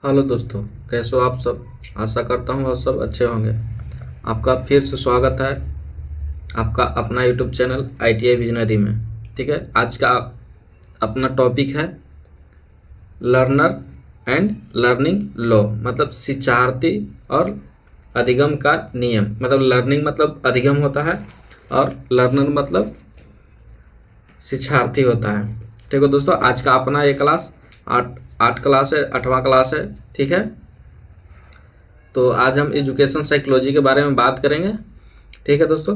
Hello दोस्तों, कैसे हो आप सब। आशा करता हूँ आप सब अच्छे होंगे। आपका फिर से स्वागत है आपका अपना यूट्यूब चैनल ITI विजनरी में। ठीक है, आज का अपना टॉपिक है लर्नर एंड लर्निंग लॉ, मतलब शिक्षार्थी और अधिगम का नियम। मतलब लर्निंग मतलब अधिगम होता है और लर्नर मतलब शिक्षार्थी होता है। ठीक है दोस्तों, आज का अपना ये क्लास आठ क्लास है, 8वां क्लास है। ठीक है, तो आज हम एजुकेशन साइकोलॉजी के बारे में बात करेंगे। ठीक है दोस्तों,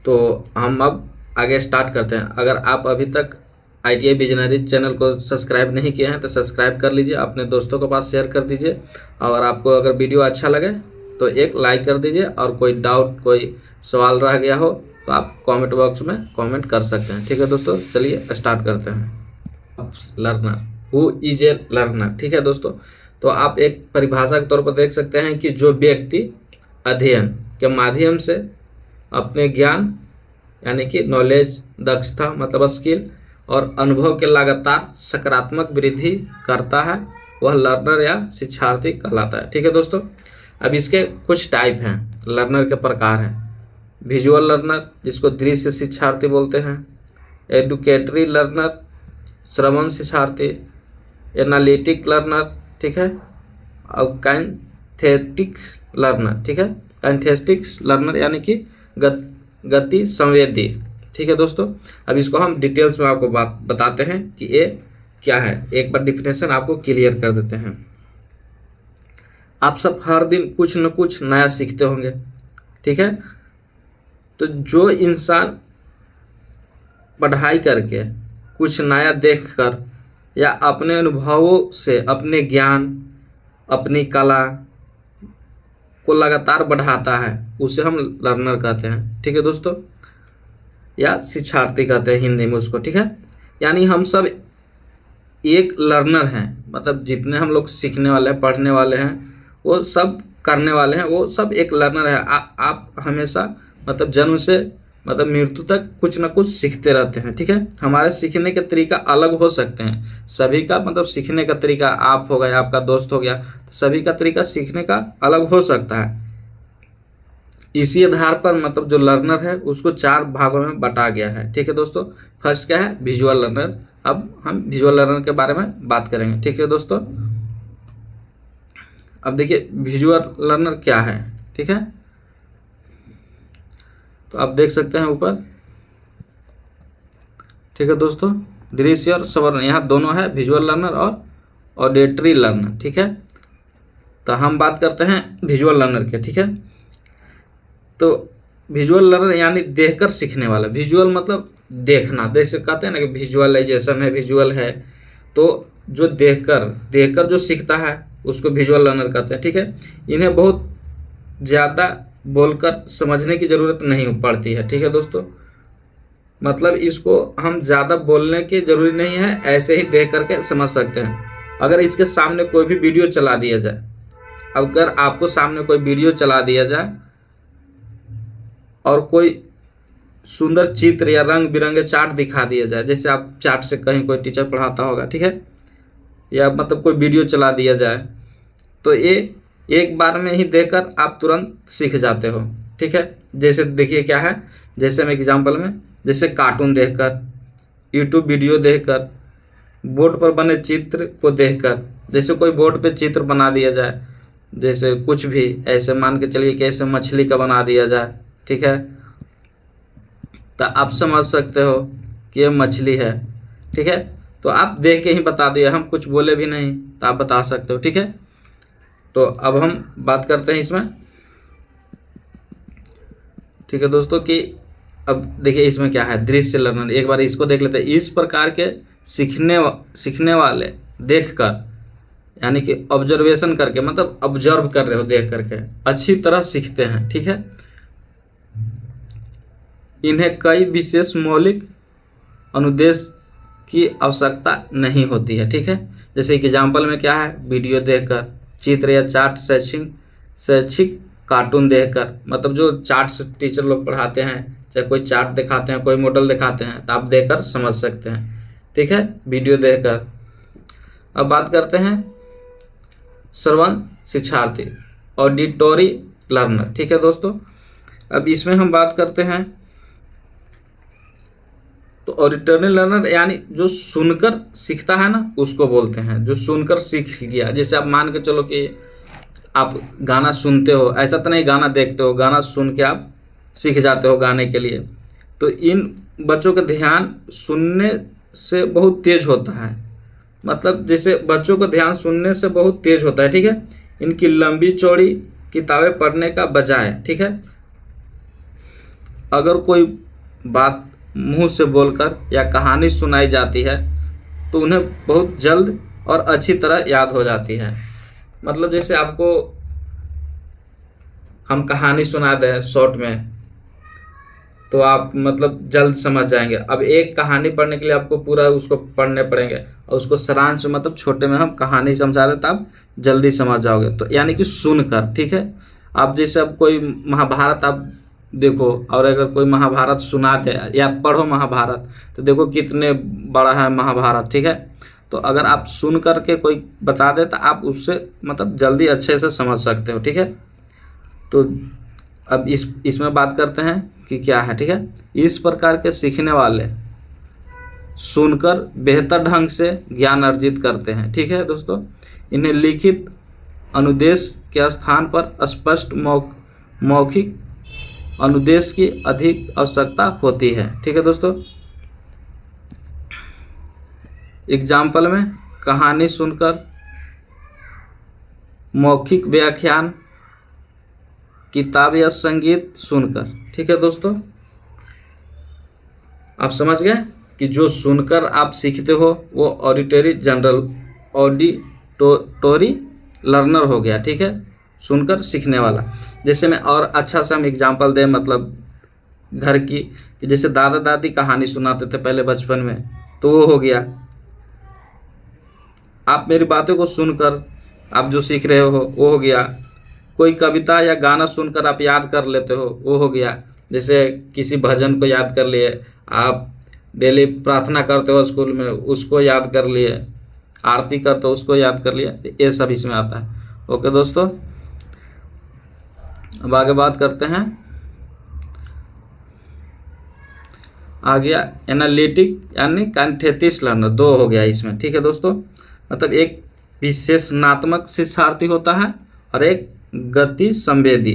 तो हम अब आगे स्टार्ट करते हैं। अगर आप अभी तक ITI विजनरी चैनल को सब्सक्राइब नहीं किए हैं तो सब्सक्राइब कर लीजिए, अपने दोस्तों के पास शेयर कर दीजिए। और आपको अगर वीडियो अच्छा लगे तो एक लाइक कर दीजिए, और कोई डाउट कोई सवाल रह गया हो तो आप कमेंट बॉक्स में कमेंट कर सकते हैं। ठीक है दोस्तों, चलिए स्टार्ट करते हैं। Learner, who is a learner. ठीक है दोस्तों, तो आप एक परिभाषा के तौर पर देख सकते हैं कि जो व्यक्ति अध्ययन के माध्यम से अपने ज्ञान यानी कि नॉलेज, दक्षता मतलब स्किल और अनुभव के लगातार सकारात्मक वृद्धि करता है, वह लर्नर या शिक्षार्थी कहलाता है। ठीक है दोस्तों, अब इसके कुछ टाइप हैं, लर्नर के प्रकार हैं। विजुअल लर्नर, जिसको दृश्य शिक्षार्थी बोलते हैं। एडुकेटरी लर्नर, श्रवण शिक्षार्थी। एनालिटिक लर्नर, ठीक है। और काइंथेटिक्स लर्नर, ठीक है। काइंथेटिक्स लर्नर यानी कि गति संवेदी। ठीक है दोस्तों, अब इसको हम डिटेल्स में आपको बात बताते हैं कि ये क्या है। एक बार डिफिनेशन आपको क्लियर कर देते हैं। आप सब हर दिन कुछ न कुछ नया सीखते होंगे। ठीक है, तो जो इंसान पढ़ाई करके कुछ नया देखकर या अपने अनुभवों से अपने ज्ञान, अपनी कला को लगातार बढ़ाता है, उसे हम लर्नर कहते हैं। ठीक है दोस्तों, या शिक्षार्थी कहते हैं हिंदी में उसको। ठीक है, यानी हम सब एक लर्नर हैं, मतलब जितने हम लोग सीखने वाले हैं, पढ़ने वाले हैं, वो सब करने वाले हैं, वो सब एक लर्नर है। आप हमेशा मतलब जन्म से मतलब मृत्यु तक कुछ ना कुछ सीखते रहते हैं। ठीक है, हमारे सीखने के तरीका अलग हो सकते हैं सभी का, मतलब सीखने का तरीका, आप हो गया, आपका दोस्त हो गया, तो सभी का तरीका सीखने का अलग हो सकता है। इसी आधार पर मतलब जो लर्नर है उसको 4 भागों में बांटा गया है। ठीक है दोस्तों, फर्स्ट क्या है, विजुअल लर्नर। अब हम विजुअल लर्नर के बारे में बात करेंगे। ठीक है दोस्तों, अब देखिए विजुअल लर्नर क्या है। ठीक है, तो आप देख सकते हैं ऊपर। ठीक है दोस्तों, दृश्य और श्रवण, यहाँ दोनों है, विजुअल लर्नर और ऑडिटरी लर्नर। ठीक है, तो हम बात करते हैं विजुअल लर्नर के। ठीक है, तो विजुअल लर्नर यानी देखकर सीखने वाला। विजुअल मतलब देखना, जैसे कहते हैं ना कि विजुअलाइजेशन है, विजुअल है, तो जो देखकर देखकर जो सीखता है उसको विजुअल लर्नर कहते हैं। ठीक है, इन्हें बहुत ज़्यादा बोलकर समझने की ज़रूरत नहीं पड़ती है। ठीक है दोस्तों, मतलब इसको हम ज़्यादा बोलने की ज़रूरी नहीं है, ऐसे ही देख करके समझ सकते हैं। अगर इसके सामने कोई भी वीडियो चला दिया जाए, अगर आपको सामने कोई वीडियो चला दिया जाए और कोई सुंदर चित्र या रंग बिरंगे चार्ट दिखा दिया जाए, जैसे आप चार्ट से कहीं कोई टीचर पढ़ाता होगा, ठीक है, या मतलब कोई वीडियो चला दिया जाए, तो ये एक बार में ही देखकर आप तुरंत सीख जाते हो। ठीक है, जैसे देखिए क्या है, जैसे मैं एग्जांपल में, जैसे कार्टून देखकर, यूट्यूब वीडियो देखकर, बोर्ड पर बने चित्र को देखकर। जैसे कोई बोर्ड पे चित्र बना दिया जाए, जैसे कुछ भी ऐसे मान के चलिए कि ऐसे मछली का बना दिया जाए, ठीक है, तो आप समझ सकते हो कि ये मछली है। ठीक है, तो आप देख के ही बता दिए, हम कुछ बोले भी नहीं तो आप बता सकते हो। ठीक है, तो अब हम बात करते हैं इसमें। ठीक है दोस्तों, कि अब देखिए इसमें क्या है, दृश्य लर्नर। एक बार इसको देख लेते हैं। इस प्रकार के सीखने वाले देखकर यानी कि ऑब्जर्वेशन करके, मतलब ऑब्जर्व कर रहे हो देख करके, अच्छी तरह सीखते हैं। ठीक है, इन्हें कई विशेष मौलिक अनुदेश की आवश्यकता नहीं होती है। ठीक है, जैसे एग्जाम्पल में क्या है, वीडियो देखकर, चित्र या चार्ट, शैक्षिक कार्टून देखकर, मतलब जो चार्ट से टीचर लोग पढ़ाते हैं, चाहे कोई चार्ट दिखाते हैं, कोई मॉडल दिखाते हैं, तो आप देखकर समझ सकते हैं। ठीक है, वीडियो देखकर। अब बात करते हैं श्रवण शिक्षार्थी, ऑडिटोरी लर्नर। ठीक है दोस्तों, अब इसमें हम बात करते हैं तो ऑडिटरी लर्नर यानी जो सुनकर सीखता है ना, उसको बोलते हैं, जो सुनकर सीख गया। जैसे आप मान के चलो कि आप गाना सुनते हो, ऐसा तो नहीं गाना देखते हो, गाना सुन के आप सीख जाते हो गाने के लिए। तो इन बच्चों का ध्यान सुनने से बहुत तेज होता है, मतलब जैसे बच्चों का ध्यान सुनने से बहुत तेज होता है। ठीक है, इनकी लंबी चौड़ी किताबें पढ़ने का बजाय, ठीक है, अगर कोई बात मुंह से बोलकर या कहानी सुनाई जाती है तो उन्हें बहुत जल्द और अच्छी तरह याद हो जाती है। मतलब जैसे आपको हम कहानी सुना दें शॉर्ट में तो आप मतलब जल्द समझ जाएंगे। अब एक कहानी पढ़ने के लिए आपको पूरा उसको पढ़ने पड़ेंगे और उसको सारांश में मतलब छोटे में हम कहानी समझा दें तो आप जल्दी समझ जाओगे। तो यानी कि सुनकर, ठीक है। आप जैसे अब कोई महाभारत आप देखो और अगर कोई महाभारत सुना दे या पढ़ो महाभारत तो देखो कितने बड़ा है महाभारत, ठीक है। तो अगर आप सुन करके कोई बता दे तो आप उससे मतलब जल्दी अच्छे से समझ सकते हो, ठीक है। तो अब इसमें बात करते हैं कि क्या है, ठीक है। इस प्रकार के सीखने वाले सुनकर बेहतर ढंग से ज्ञान अर्जित करते हैं, ठीक है दोस्तों। इन्हें लिखित अनुदेश के स्थान पर स्पष्ट मौखिक अनुदेश की अधिक आवश्यकता होती है, ठीक है दोस्तों। एग्जाम्पल में कहानी सुनकर, मौखिक व्याख्यान, किताब या संगीत सुनकर, ठीक है दोस्तों। आप समझ गए कि जो सुनकर आप सीखते हो वो ऑडिटोरी लर्नर हो गया, ठीक है, सुनकर सीखने वाला। जैसे मैं और अच्छा सा हम एग्जांपल दें, मतलब घर की, कि जैसे दादा दादी कहानी सुनाते थे पहले बचपन में, तो वो हो गया। आप मेरी बातों को सुनकर आप जो सीख रहे हो वो हो गया। कोई कविता या गाना सुनकर आप याद कर लेते हो, वो हो गया। जैसे किसी भजन को याद कर लिए, आप डेली प्रार्थना करते हो स्कूल में, उसको याद कर लिए, आरती करते हो उसको याद कर लिए, ये सब इसमें आता है। ओके दोस्तों, अब आगे बात करते हैं। आ गया एनालिटिक यानी काइनेस्थेटिक लर्नर, दो हो गया इसमें, ठीक है दोस्तों। मतलब एक विश्लेषणात्मक शिक्षार्थी होता है और एक गति संवेदी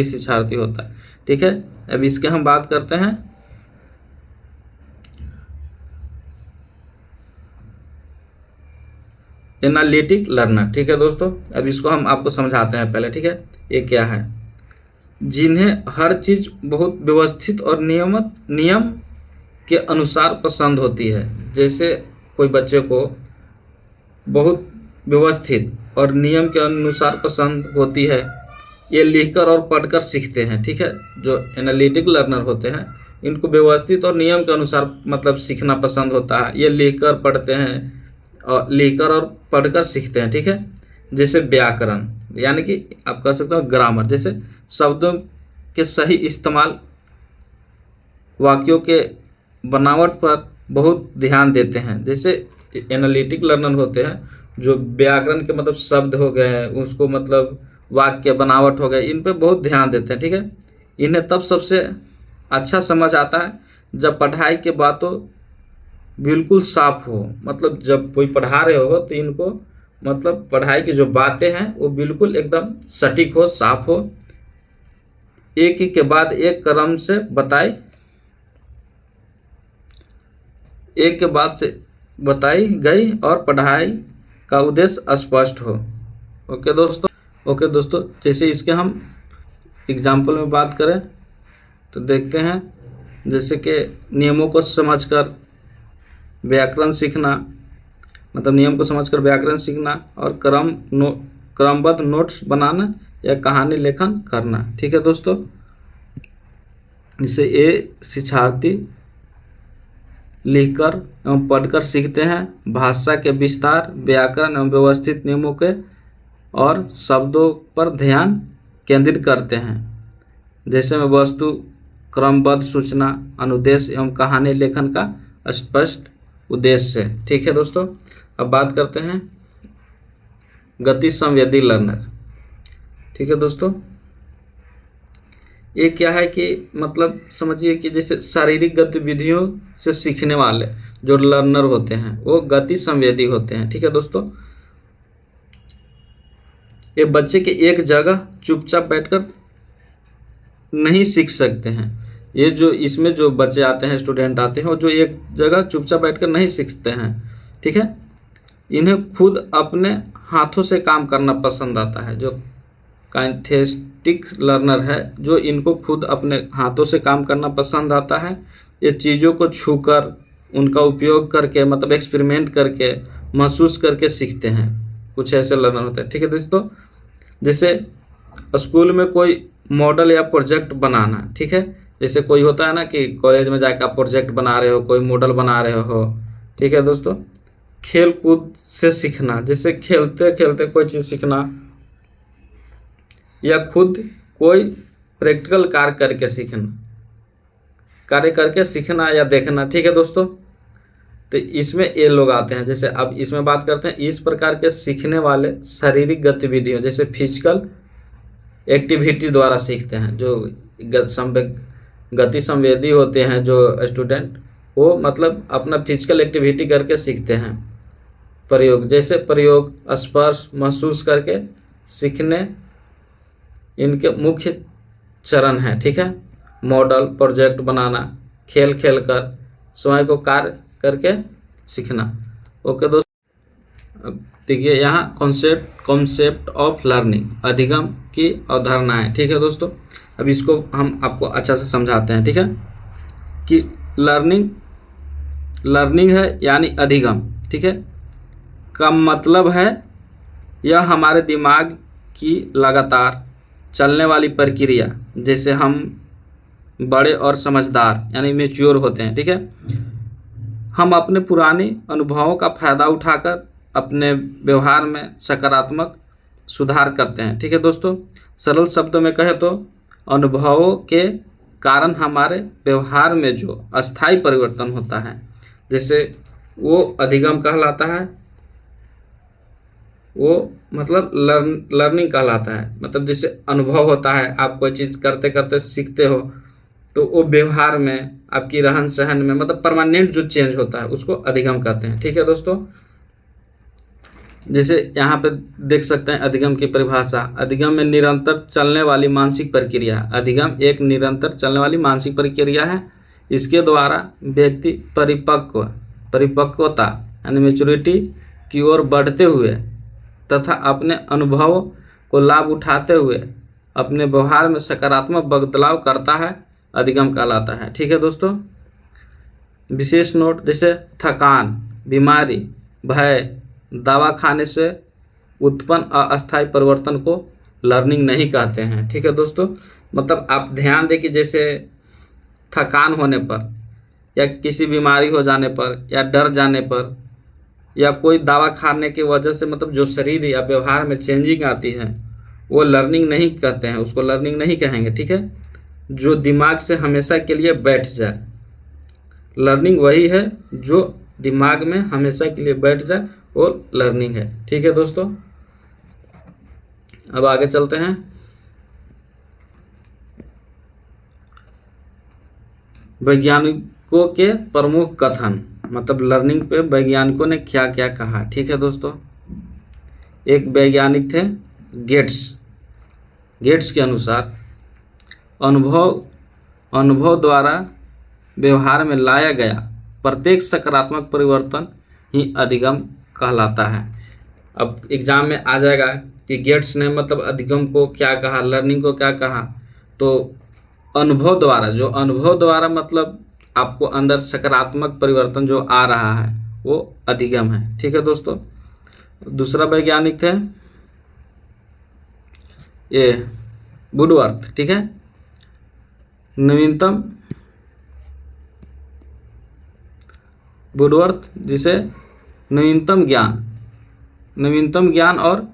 शिक्षार्थी होता है, ठीक है। अब इसके हम बात करते हैं। एनालिटिक लर्नर, ठीक है दोस्तों। अब इसको हम आपको समझाते हैं पहले, ठीक है। ये क्या है? जिन्हें हर चीज बहुत व्यवस्थित और नियम के अनुसार पसंद होती है। जैसे कोई बच्चे को बहुत व्यवस्थित और नियम के अनुसार पसंद होती है, ये लिखकर और पढ़कर सीखते हैं, ठीक है। जो एनालिटिक लर्नर होते हैं इनको व्यवस्थित और नियम के अनुसार मतलब सीखना पसंद होता है। ये लिखकर पढ़ते हैं और लिखकर और पढ़कर सीखते हैं, ठीक है। जैसे व्याकरण यानी कि आप कह सकते हो ग्रामर, जैसे शब्दों के सही इस्तेमाल, वाक्यों के बनावट पर बहुत ध्यान देते हैं। जैसे एनालिटिक लर्नर होते हैं जो व्याकरण के मतलब शब्द हो गए, उसको मतलब वाक्य बनावट हो गए, इन पे बहुत ध्यान देते हैं, ठीक है। इन्हें तब सबसे अच्छा समझ आता है जब पढ़ाई के बातों बिल्कुल साफ हो। मतलब जब कोई पढ़ा रहे हो तो इनको मतलब पढ़ाई की जो बातें हैं वो बिल्कुल एकदम सटीक हो, साफ हो, एक ही के बाद एक क्रम से बताई गई और पढ़ाई का उद्देश्य स्पष्ट हो। ओके दोस्तों, जैसे इसके हम एग्जाम्पल में बात करें तो देखते हैं। जैसे कि नियमों को समझकर व्याकरण सीखना, मतलब नियम को समझकर व्याकरण सीखना और क्रमबद्ध नोट्स बनाना या कहानी लेखन करना, ठीक है दोस्तों। इसे ये शिक्षार्थी लिखकर एवं पढ़कर सीखते हैं। भाषा के विस्तार, व्याकरण एवं व्यवस्थित नियमों के और शब्दों पर ध्यान केंद्रित करते हैं। जैसे में वस्तु, क्रमबद्ध सूचना, अनुदेश एवं कहानी लेखन का स्पष्ट उद्देश्य है, ठीक है दोस्तों। अब बात करते हैं गति संवेदी लर्नर। ठीक है दोस्तों, ये क्या है कि मतलब समझिए कि जैसे शारीरिक गतिविधियों से सीखने वाले जो लर्नर होते हैं वो गति संवेदी होते हैं। ठीक है दोस्तों, ये बच्चे के एक जगह चुपचाप बैठकर नहीं सीख सकते हैं। ये जो इसमें जो बच्चे आते हैं, स्टूडेंट आते हैं, वो जो एक जगह चुपचाप बैठकर नहीं सीखते हैं। ठीक है, इन्हें खुद अपने हाथों से काम करना पसंद आता है। जो काइनेस्थेटिक लर्नर है, जो इनको खुद अपने हाथों से काम करना पसंद आता है। ये चीज़ों को छूकर, उनका उपयोग करके, मतलब एक्सपेरिमेंट करके, महसूस करके सीखते हैं। कुछ ऐसे लर्नर होते हैं। ठीक है दोस्तों, जैसे स्कूल में कोई मॉडल या प्रोजेक्ट बनाना। ठीक है, जैसे कोई होता है ना कि कॉलेज में जाकर आप प्रोजेक्ट बना रहे हो, कोई मॉडल बना रहे हो। ठीक है दोस्तों, खेल कूद से सीखना, जैसे खेलते खेलते कोई चीज़ सीखना, या खुद कोई प्रैक्टिकल कार्य करके सीखना या देखना। ठीक है दोस्तों, तो इसमें ये लोग आते हैं। जैसे अब इसमें बात करते हैं, इस प्रकार के सीखने वाले शारीरिक गतिविधियों जैसे फिजिकल एक्टिविटी द्वारा सीखते हैं। जो गति संवेदी होते हैं जो स्टूडेंट, वो मतलब अपना फिजिकल एक्टिविटी करके सीखते हैं। प्रयोग, जैसे प्रयोग, स्पर्श, महसूस करके सीखने इनके मुख्य चरण हैं। ठीक है, मॉडल, प्रोजेक्ट बनाना, खेल खेल कर, स्वयं को कार्य करके सीखना। ओके दोस्तों, देखिए यहाँ कॉन्सेप्ट ऑफ लर्निंग, अधिगम की अवधारणाएं। ठीक है दोस्तों, अब इसको हम आपको अच्छा से समझाते हैं। ठीक है, कि लर्निंग है यानी अधिगम। ठीक है, का मतलब है यह हमारे दिमाग की लगातार चलने वाली प्रक्रिया। जैसे हम बड़े और समझदार यानी मैच्योर होते हैं। ठीक है, हम अपने पुराने अनुभवों का फायदा उठाकर अपने व्यवहार में सकारात्मक सुधार करते हैं। ठीक है दोस्तों, सरल शब्दों में कहे तो अनुभवों के कारण हमारे व्यवहार में जो अस्थायी परिवर्तन होता है, जैसे वो अधिगम कहलाता है। वो मतलब लर्निंग कहलाता है। मतलब जैसे अनुभव होता है, आप कोई चीज़ करते करते सीखते हो, तो वो व्यवहार में, आपकी रहन सहन में, मतलब परमानेंट जो चेंज होता है उसको अधिगम कहते हैं। ठीक है दोस्तों, जैसे यहाँ पे देख सकते हैं अधिगम की परिभाषा। अधिगम में निरंतर चलने वाली मानसिक प्रक्रिया। अधिगम एक निरंतर चलने वाली मानसिक प्रक्रिया है। इसके द्वारा व्यक्ति परिपक्वता यानी मैच्योरिटी की ओर बढ़ते हुए तथा अपने अनुभवों को लाभ उठाते हुए अपने व्यवहार में सकारात्मक बदलाव करता है, अधिगम कहलाता है। ठीक है दोस्तों, विशेष नोट, जैसे थकान, बीमारी, भय, दवा खाने से उत्पन्न अस्थायी परिवर्तन को लर्निंग नहीं कहते हैं। ठीक है दोस्तों, मतलब आप ध्यान दें कि जैसे थकान होने पर, या किसी बीमारी हो जाने पर, या डर जाने पर, या कोई दवा खाने की वजह से मतलब जो शरीर या व्यवहार में चेंजिंग आती है, वो लर्निंग नहीं कहते हैं, उसको लर्निंग नहीं कहेंगे। ठीक है, जो दिमाग से हमेशा के लिए बैठ जाए। लर्निंग वही है जो दिमाग में हमेशा के लिए बैठ जाए, और लर्निंग है। ठीक है दोस्तों, अब आगे चलते हैं। वैज्ञानिकों के प्रमुख कथन, मतलब लर्निंग पे वैज्ञानिकों ने क्या क्या कहा। ठीक है दोस्तों, एक वैज्ञानिक थे गेट्स के अनुसार अनुभव द्वारा व्यवहार में लाया गया प्रत्येक सकारात्मक परिवर्तन ही अधिगम कहलाता है। अब एग्जाम में आ जाएगा कि गेट्स ने मतलब अधिगम को क्या कहा, लर्निंग को क्या कहा। तो अनुभव द्वारा मतलब आपको अंदर सकारात्मक परिवर्तन जो आ रहा है वो अधिगम है। ठीक है दोस्तों, दूसरा वैज्ञानिक थे ये वुडवर्थ। ठीक है, वुडवर्थ जिसे नवीनतम ज्ञान और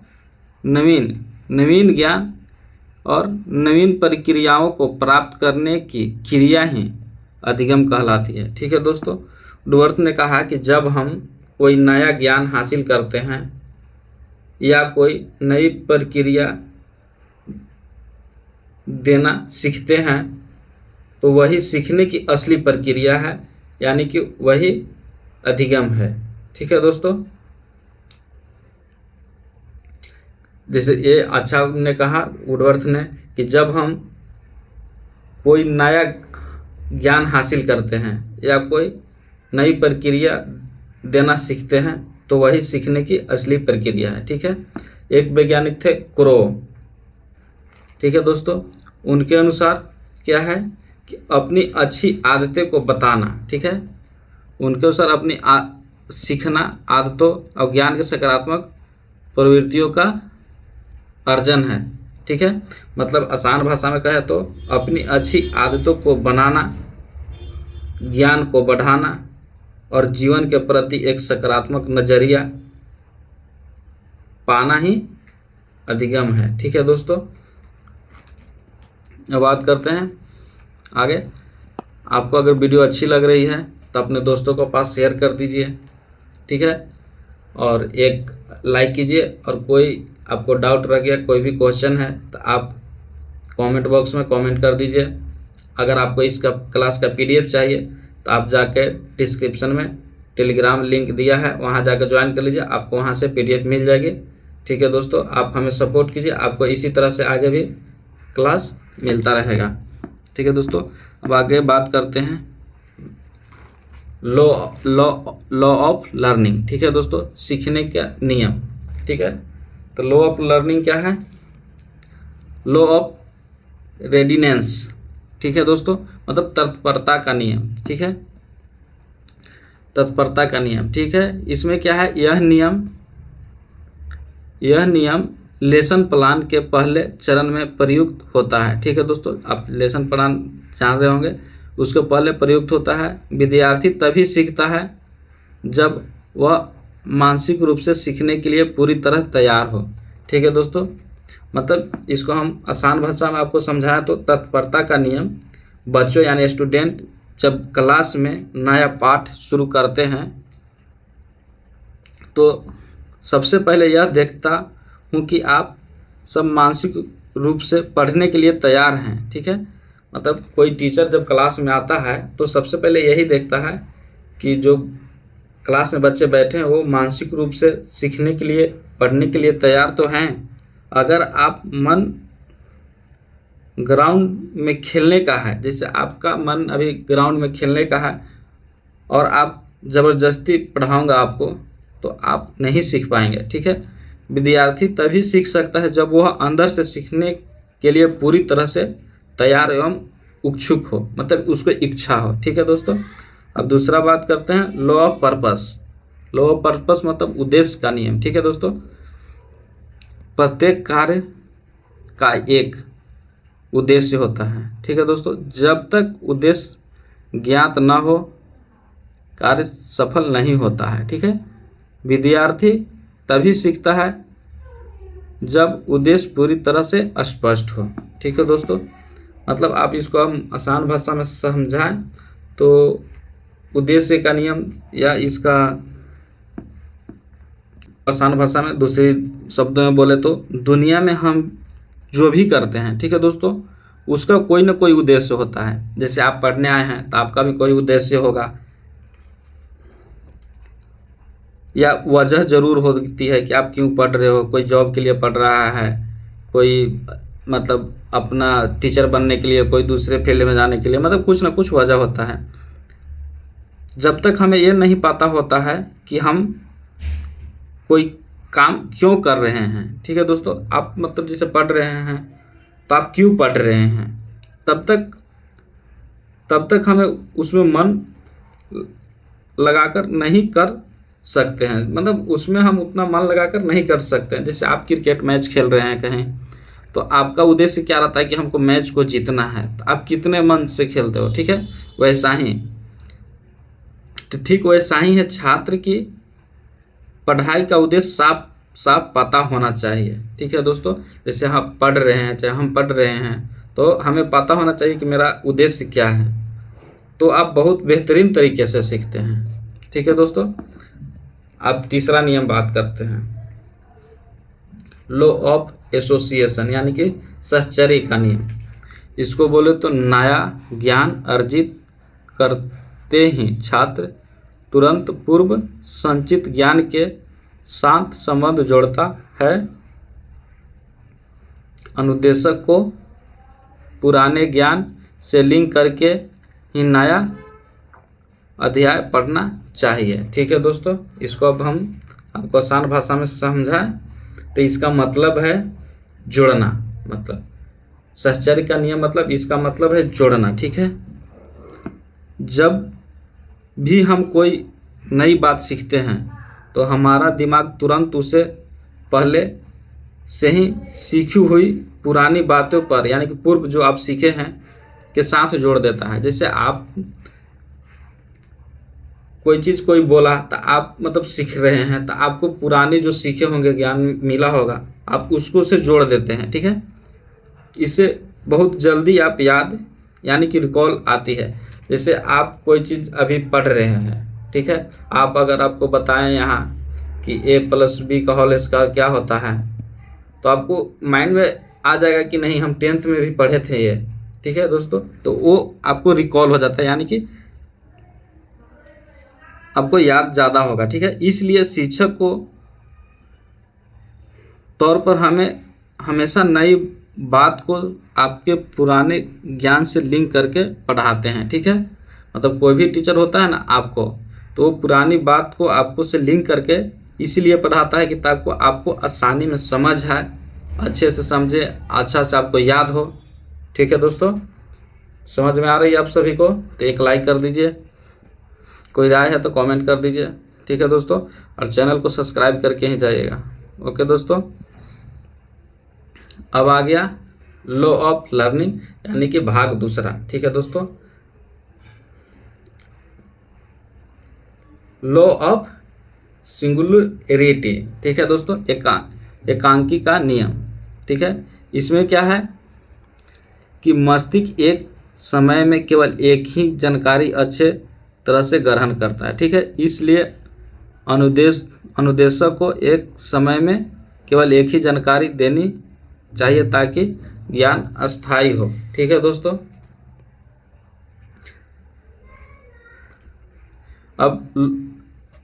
नवीन ज्ञान और नवीन प्रक्रियाओं को प्राप्त करने की क्रिया ही अधिगम कहलाती है। ठीक है दोस्तों, वुडवर्थ ने कहा कि जब हम कोई नया ज्ञान हासिल करते हैं या कोई नई प्रक्रिया देना सीखते हैं तो वही सीखने की असली प्रक्रिया है, यानी कि वही अधिगम है। ठीक है दोस्तों, जैसे ये अच्छा ने कहा वुडवर्थ ने कि जब हम कोई नया ज्ञान हासिल करते हैं या कोई नई प्रक्रिया देना सीखते हैं तो वही सीखने की असली प्रक्रिया है। ठीक है, एक वैज्ञानिक थे क्रो। ठीक है दोस्तों, उनके अनुसार क्या है कि अपनी अच्छी आदतें को बताना। ठीक है, उनके अनुसार अपनी सीखना, आदतों और ज्ञान के सकारात्मक प्रवृत्तियों का अर्जन है। ठीक है, मतलब आसान भाषा में कहे तो अपनी अच्छी आदतों को बनाना, ज्ञान को बढ़ाना और जीवन के प्रति एक सकारात्मक नजरिया पाना ही अधिगम है। ठीक है दोस्तों, अब बात करते हैं आगे। आपको अगर वीडियो अच्छी लग रही है तो अपने दोस्तों को पास शेयर कर दीजिए। ठीक है, और एक लाइक कीजिए, और कोई आपको डाउट रह गया, कोई भी क्वेश्चन है तो आप कमेंट बॉक्स में कमेंट कर दीजिए। अगर आपको इसका क्लास का PDF चाहिए तो आप जाके डिस्क्रिप्शन में टेलीग्राम लिंक दिया है, वहाँ जाकर ज्वाइन कर लीजिए, आपको वहाँ से PDF मिल जाएगी। ठीक है दोस्तों, आप हमें सपोर्ट कीजिए, आपको इसी तरह से आगे भी क्लास मिलता रहेगा। ठीक है दोस्तों, अब आगे बात करते हैं लॉ ऑफ लर्निंग। ठीक है दोस्तों, सीखने का नियम। ठीक है, तो लॉ ऑफ लर्निंग क्या है? Law of readiness. ठीक है दोस्तों, मतलब तत्परता का नियम। ठीक है, तत्परता का नियम। ठीक है, इसमें क्या है, यह नियम लेसन प्लान के पहले चरण में प्रयुक्त होता है। ठीक है दोस्तों, आप लेसन प्लान जान रहे होंगे, उसके पहले प्रयुक्त होता है। विद्यार्थी तभी सीखता है जब वह मानसिक रूप से सीखने के लिए पूरी तरह तैयार हो। ठीक है दोस्तों, मतलब इसको हम आसान भाषा में आपको समझाएं तो तत्परता का नियम, बच्चों यानी स्टूडेंट जब क्लास में नया पाठ शुरू करते हैं तो सबसे पहले यह देखता हूँ कि आप सब मानसिक रूप से पढ़ने के लिए तैयार हैं। ठीक है, मतलब कोई टीचर जब क्लास में आता है तो सबसे पहले यही देखता है कि जो क्लास में बच्चे बैठे हैं वो मानसिक रूप से सीखने के लिए, पढ़ने के लिए तैयार तो हैं। अगर आप मन ग्राउंड में खेलने का है, जैसे आपका मन अभी ग्राउंड में खेलने का है और आप ज़बरदस्ती पढ़ाऊंगा आपको तो आप नहीं सीख पाएंगे। ठीक है, विद्यार्थी तभी सीख सकता है जब वह अंदर से सीखने के लिए पूरी तरह से तैयार एवं उत्सुक हो, मतलब उसको इच्छा हो। ठीक है दोस्तों, अब दूसरा बात करते हैं law of purpose. Law of purpose मतलब उद्देश्य का नियम। ठीक है दोस्तों, प्रत्येक कार्य का एक उद्देश्य होता है। ठीक है दोस्तों, जब तक उद्देश्य ज्ञात न हो कार्य सफल नहीं होता है। ठीक है, विद्यार्थी तभी सीखता है जब उद्देश्य पूरी तरह से स्पष्ट हो। ठीक है दोस्तों, मतलब आप इसको हम आसान भाषा में समझाएं तो उद्देश्य का नियम, या इसका आसान भाषा में दूसरे शब्दों में बोले तो दुनिया में हम जो भी करते हैं, ठीक है दोस्तों, उसका कोई ना कोई उद्देश्य होता है। जैसे आप पढ़ने आए हैं तो आपका भी कोई उद्देश्य होगा या वजह ज़रूर होती है कि आप क्यों पढ़ रहे हो। कोई जॉब के लिए पढ़ रहा है, कोई मतलब अपना टीचर बनने के लिए, कोई दूसरे फील्ड में जाने के लिए, मतलब कुछ ना कुछ वजह होता है। जब तक हमें ये नहीं पता होता है कि हम कोई काम क्यों कर रहे हैं, ठीक है दोस्तों, आप मतलब जैसे पढ़ रहे हैं तो आप क्यों पढ़ रहे हैं, तब तक हमें उसमें मन लगाकर नहीं कर सकते हैं। मतलब उसमें हम उतना मन लगाकर नहीं कर सकते हैं। जैसे आप क्रिकेट मैच खेल रहे हैं कहीं, तो आपका उद्देश्य क्या रहता है कि हमको मैच को जीतना है, तो आप कितने मन से खेलते हो। ठीक है, वैसा ही ठीक वैसा ही है छात्र की पढ़ाई का उद्देश्य साफ साफ पता होना चाहिए। ठीक है दोस्तों, जैसे हम पढ़ रहे हैं, चाहे हम पढ़ रहे हैं, तो हमें पता होना चाहिए कि मेरा उद्देश्य क्या है, तो आप बहुत बेहतरीन तरीके से सीखते हैं। ठीक है दोस्तों, अब तीसरा नियम बात करते हैं। लॉ ऑफ एसोसिएशन यानी कि साहचर्य का नियम। इसको बोले तो नया ज्ञान अर्जित करते ही छात्र तुरंत पूर्व संचित ज्ञान के साथ संबंध जोड़ता है। अनुदेशक को पुराने ज्ञान से लिंक करके ही नया अध्याय पढ़ना चाहिए। ठीक है दोस्तों, इसको अब हम आपको आसान भाषा में समझाएं तो इसका मतलब है जोड़ना, मतलब साहचर्य का नियम मतलब इसका मतलब है जोड़ना। ठीक है, जब भी हम कोई नई बात सीखते हैं तो हमारा दिमाग तुरंत उसे पहले से ही सीखी हुई पुरानी बातों पर यानी कि पूर्व जो आप सीखे हैं के साथ जोड़ देता है। जैसे आप कोई चीज़ कोई बोला तो आप मतलब सीख रहे हैं तो आपको पुराने जो सीखे होंगे ज्ञान मिला होगा आप उसको से जोड़ देते हैं। ठीक है, इससे बहुत जल्दी आप याद यानी कि रिकॉल आती है। जैसे आप कोई चीज़ अभी पढ़ रहे हैं, ठीक है, आप अगर आपको बताएं यहाँ कि a+b का होल स्क्वायर क्या होता है तो आपको माइंड में आ जाएगा कि नहीं हम 10th में भी पढ़े थे ये। ठीक है दोस्तों, तो वो आपको रिकॉल हो जाता है यानी कि आपको याद ज़्यादा होगा। ठीक है, इसलिए शिक्षक को तौर पर हमें हमेशा नई बात को आपके पुराने ज्ञान से लिंक करके पढ़ाते हैं। ठीक है, मतलब कोई भी टीचर होता है ना आपको, तो वो पुरानी बात को आपको से लिंक करके इसीलिए पढ़ाता है कि ताकि आपको आसानी में समझ आए, अच्छे से समझे, अच्छा से आपको याद हो। ठीक है दोस्तों, समझ में आ रही है आप सभी को? तो एक लाइक कर दीजिए, कोई राय है तो कमेंट कर दीजिए। ठीक है दोस्तों, और चैनल को सब्सक्राइब करके ही जाइएगा। ओके दोस्तों, अब आ गया लॉ ऑफ लर्निंग यानी कि भाग दूसरा। ठीक है दोस्तों, लॉ ऑफ सिंगुलरिटी। ठीक है दोस्तों, एकांकी का नियम। ठीक है, इसमें क्या है कि मस्तिष्क एक समय में केवल एक ही जानकारी अच्छे तरह से ग्रहण करता है। ठीक है, इसलिए अनुदेशक को एक समय में केवल एक ही जानकारी देनी चाहिए ताकि ज्ञान अस्थायी हो। ठीक है दोस्तों,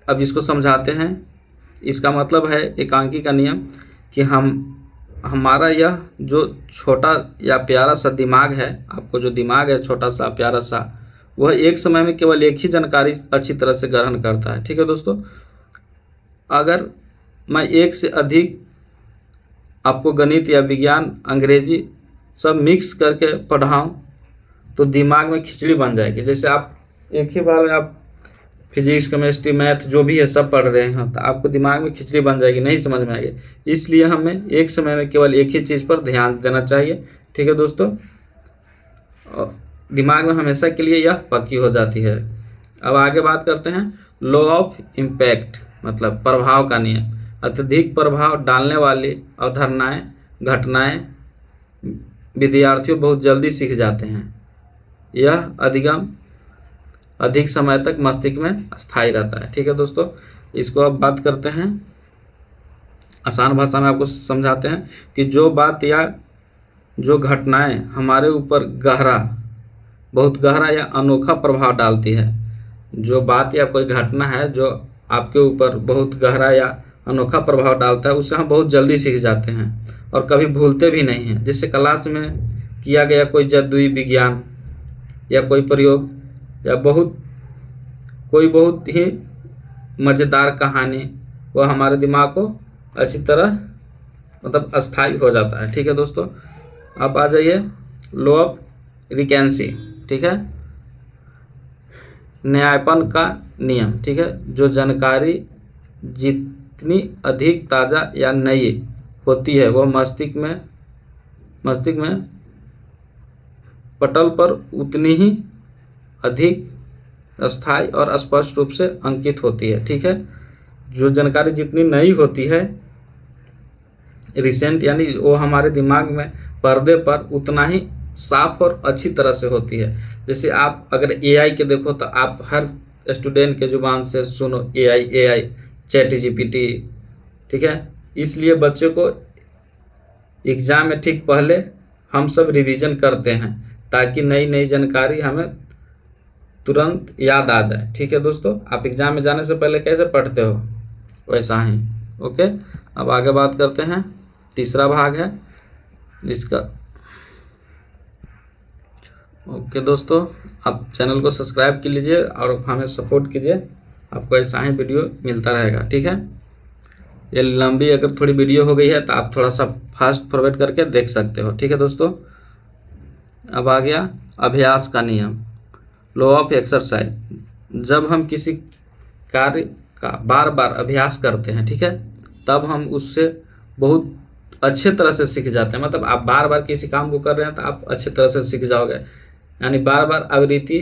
अब इसको समझाते हैं। इसका मतलब है एकांकी का नियम कि हमारा यह जो छोटा या प्यारा सा दिमाग है, आपको जो दिमाग है छोटा सा प्यारा सा, वह एक समय में केवल एक ही जानकारी अच्छी तरह से ग्रहण करता है। ठीक है दोस्तों, अगर मैं एक से अधिक आपको गणित या विज्ञान अंग्रेजी सब मिक्स करके पढ़ाऊँ तो दिमाग में खिचड़ी बन जाएगी। जैसे आप एक ही बार में आप फिजिक्स केमिस्ट्री मैथ जो भी है सब पढ़ रहे हैं तो आपको दिमाग में खिचड़ी बन जाएगी, नहीं समझ में आएगी। इसलिए हमें एक समय में केवल एक ही चीज़ पर ध्यान देना चाहिए। ठीक है दोस्तों, दिमाग में हमेशा के लिए यह पक्की हो जाती है। अब आगे बात करते हैं लॉ ऑफ इम्पैक्ट मतलब प्रभाव का नियम। अत्यधिक प्रभाव डालने वाली अवधारणाएं घटनाएं विद्यार्थियों बहुत जल्दी सीख जाते हैं। यह अधिक समय तक मस्तिष्क में स्थायी रहता है। ठीक है दोस्तों, इसको अब बात करते हैं, आसान भाषा में आपको समझाते हैं कि जो बात या जो घटनाएं हमारे ऊपर बहुत गहरा या अनोखा प्रभाव डालती है। जो बात या कोई घटना है जो आपके ऊपर बहुत गहरा या अनोखा प्रभाव डालता है उसे हम बहुत जल्दी सीख जाते हैं और कभी भूलते भी नहीं हैं। जैसे क्लास में किया गया कोई जादुई विज्ञान या कोई प्रयोग या कोई बहुत ही मज़ेदार कहानी, वह हमारे दिमाग को अच्छी तरह मतलब अस्थायी हो जाता है। ठीक है दोस्तों, अब आ जाइए लॉ ऑफ रिकेंसी। ठीक है, न्यायपन का नियम। ठीक है, जो जानकारी जितनी अधिक ताज़ा या नई होती है वह मस्तिष्क में पटल पर उतनी ही अधिक अस्थायी और स्पष्ट रूप से अंकित होती है। ठीक है, जो जानकारी जितनी नई होती है रिसेंट यानी वो हमारे दिमाग में पर्दे पर उतना ही साफ और अच्छी तरह से होती है। जैसे आप अगर एआई के देखो तो आप हर स्टूडेंट के जुबान से सुनो एआई चैट जीपीटी। ठीक है, इसलिए बच्चे को एग्ज़ाम में ठीक पहले हम सब रिवीजन करते हैं ताकि नई नई जानकारी हमें तुरंत याद आ जाए। ठीक है दोस्तों, आप एग्ज़ाम में जाने से पहले कैसे पढ़ते हो वैसा ही। ओके, अब आगे बात करते हैं। तीसरा भाग है इसका। ओके दोस्तों, आप चैनल को सब्सक्राइब कर लीजिए और हमें सपोर्ट कीजिए, आपको ऐसा ही वीडियो मिलता रहेगा। ठीक है, ये लंबी अगर थोड़ी वीडियो हो गई है तो आप थोड़ा सा फास्ट फॉरवर्ड करके देख सकते हो। ठीक है दोस्तों, अब आ गया अभ्यास का नियम, लॉ ऑफ एक्सरसाइज। जब हम किसी कार्य का बार बार अभ्यास करते हैं, ठीक है, तब हम उससे बहुत अच्छे तरह से सीख जाते हैं। मतलब आप बार बार किसी काम को कर रहे हैं तो आप अच्छे तरह से सीख जाओगे। यानी बार बार आवृत्ति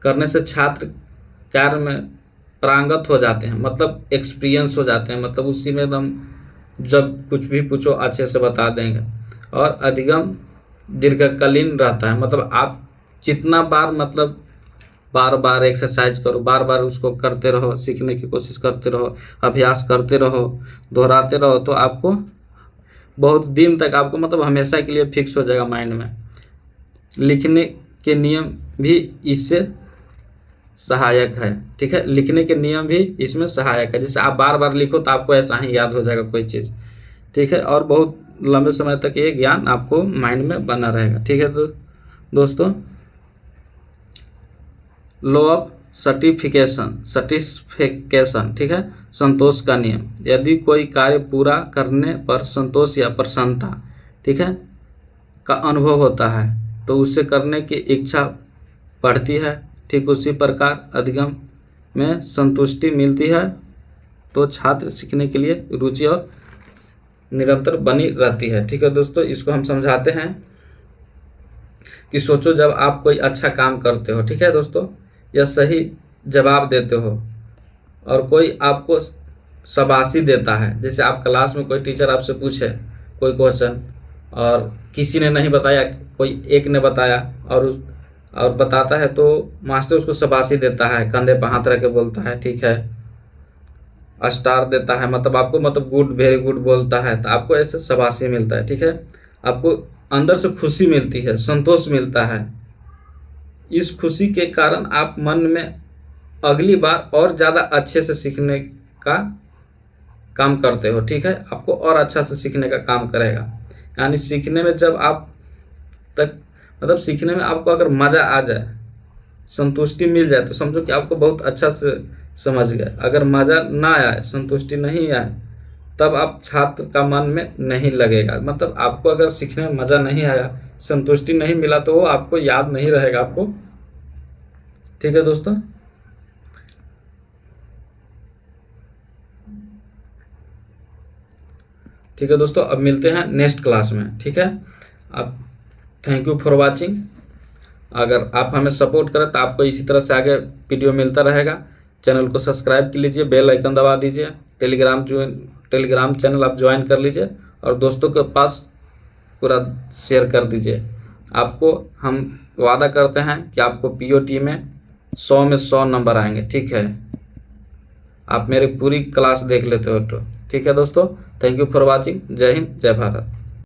करने से छात्र कार्य में पारंगत हो जाते हैं, मतलब एक्सपीरियंस हो जाते हैं, मतलब उसी में एकदम जब कुछ भी पूछो अच्छे से बता देंगे। और अधिगम दीर्घकालीन रहता है, मतलब आप जितना बार मतलब बार बार एक्सरसाइज करो, बार बार उसको करते रहो, सीखने की कोशिश करते रहो, अभ्यास करते रहो, दोहराते रहो, तो आपको बहुत दिन तक आपको मतलब हमेशा के लिए फिक्स हो जाएगा माइंड में। लिखने के नियम भी इससे सहायक है। ठीक है, लिखने के नियम भी इसमें सहायक है। जैसे आप बार बार लिखो तो आपको ऐसा ही याद हो जाएगा कोई चीज़। ठीक है, और बहुत लंबे समय तक ये ज्ञान आपको माइंड में बना रहेगा। ठीक है दोस्तों, लॉ ऑफ सटिस्फिकेशन, ठीक है, संतोष का नियम। यदि कोई कार्य पूरा करने पर संतोष या प्रसन्नता, ठीक है, का अनुभव होता है तो उसे करने की इच्छा बढ़ती है। ठीक उसी प्रकार अधिगम में संतुष्टि मिलती है तो छात्र सीखने के लिए रुचि और निरंतर बनी रहती है। ठीक है दोस्तों, इसको हम समझाते हैं कि सोचो जब आप कोई अच्छा काम करते हो, ठीक है दोस्तों, या सही जवाब देते हो और कोई आपको शाबाशी देता है। जैसे आप क्लास में कोई टीचर आपसे पूछे कोई क्वेश्चन और किसी ने नहीं बताया, कोई एक ने बताया और बताता है तो मास्टर उसको शाबाशी देता है, कंधे पर हाथ रख के बोलता है, ठीक है, स्टार देता है, मतलब आपको मतलब गुड, वेरी गुड बोलता है, तो आपको ऐसे शाबाशी मिलता है। ठीक है, आपको अंदर से खुशी मिलती है, संतोष मिलता है। इस खुशी के कारण आप मन में अगली बार और ज़्यादा अच्छे से सीखने का काम करते हो। ठीक है, आपको और अच्छा से सीखने का काम करेगा। यानी सीखने में जब आप तक मतलब सीखने में आपको अगर मज़ा आ जाए, संतुष्टि मिल जाए, तो समझो कि आपको बहुत अच्छा से समझ गए। अगर मज़ा ना आए, संतुष्टि नहीं आए, तब आप छात्र का मन में नहीं लगेगा। मतलब आपको अगर सीखने में मज़ा नहीं आया, संतुष्टि नहीं मिला, तो वो आपको याद नहीं रहेगा आपको। ठीक है दोस्तों, ठीक है दोस्तों, अब मिलते हैं नेक्स्ट क्लास में। ठीक है, अब थैंक यू फॉर वाचिंग। अगर आप हमें सपोर्ट करें तो आपको इसी तरह से आगे वीडियो मिलता रहेगा। चैनल को सब्सक्राइब कर लीजिए, बेल आइकन दबा दीजिए, टेलीग्राम चैनल आप ज्वाइन कर लीजिए और दोस्तों के पास पूरा शेयर कर दीजिए। आपको हम वादा करते हैं कि आपको पीओटी में 100 में 100 नंबर आएंगे। ठीक है, आप मेरी पूरी क्लास देख लेते हो तो। ठीक है दोस्तों, थैंक यू फॉर वाचिंग। जय हिंद, जय भारत।